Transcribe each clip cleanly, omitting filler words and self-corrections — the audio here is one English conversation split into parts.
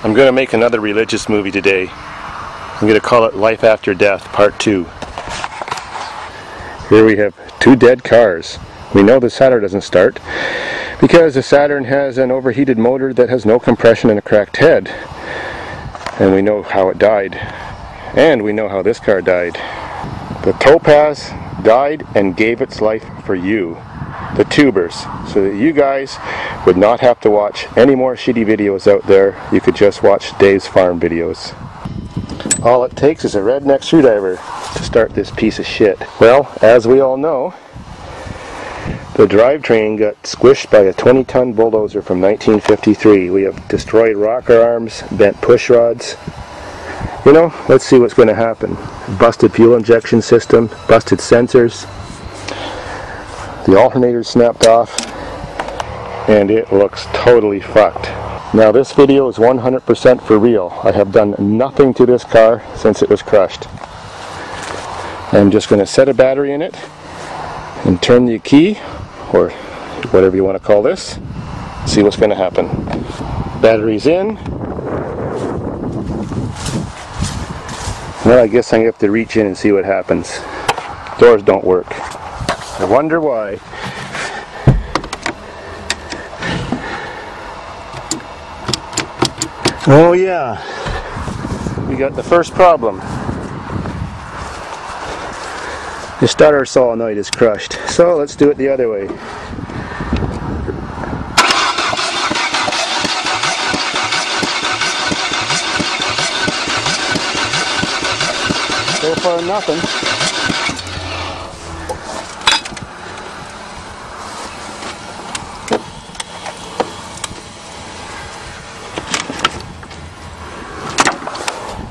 I'm going to make another religious movie today. I'm going to call it Life After Death Part 2. Here we have two dead cars. We know the Saturn doesn't start because the Saturn has an overheated motor that has no compression and a cracked head. And we know how it died. And we know how this car died. The Topaz died and gave its life for you, the tubers, so that you guys would not have to watch any more shitty videos out there. You could just watch Dave's farm videos. All it takes is a redneck screwdriver to start this piece of shit. Well, as we all know, the drivetrain got squished by a 20-ton bulldozer from 1953. We have destroyed rocker arms, bent push rods. You know, let's see what's going to happen. Busted fuel injection system, busted sensors. The alternator snapped off, and it looks totally fucked. Now this video is 100% for real. I have done nothing to this car since it was crushed. I'm just going to set a battery in it and turn the key, or whatever you want to call this, see what's going to happen. Battery's in. Well, I guess I'm going to have to reach in and see what happens. Doors don't work. I wonder why. Oh yeah, we got the first problem. The starter solenoid is crushed. So let's do it the other way. So far nothing.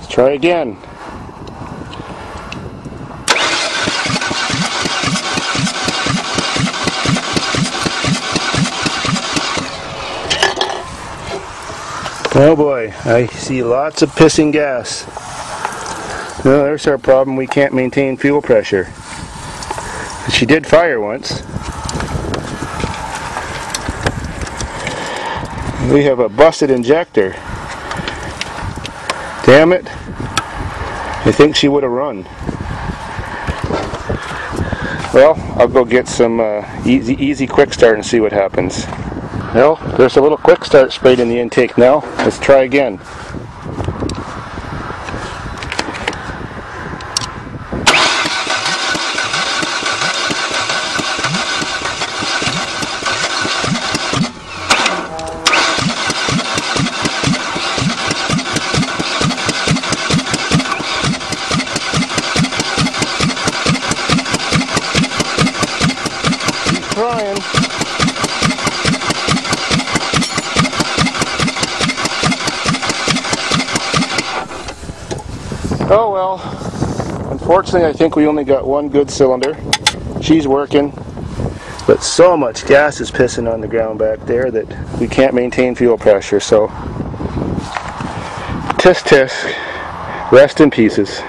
Try again. Oh boy, I see lots of pissing gas. Well, there's our problem. We can't maintain fuel pressure. She did fire once. We have a busted injector. Damn it. I think she would have run. Well, I'll go get some easy quick start and see what happens. Well, there's a little quick start sprayed in the intake now. Let's try again. Trying. Oh well, unfortunately I think we only got one good cylinder. She's working, but so much gas is pissing on the ground back there that we can't maintain fuel pressure, so tisk tisk, rest in pieces.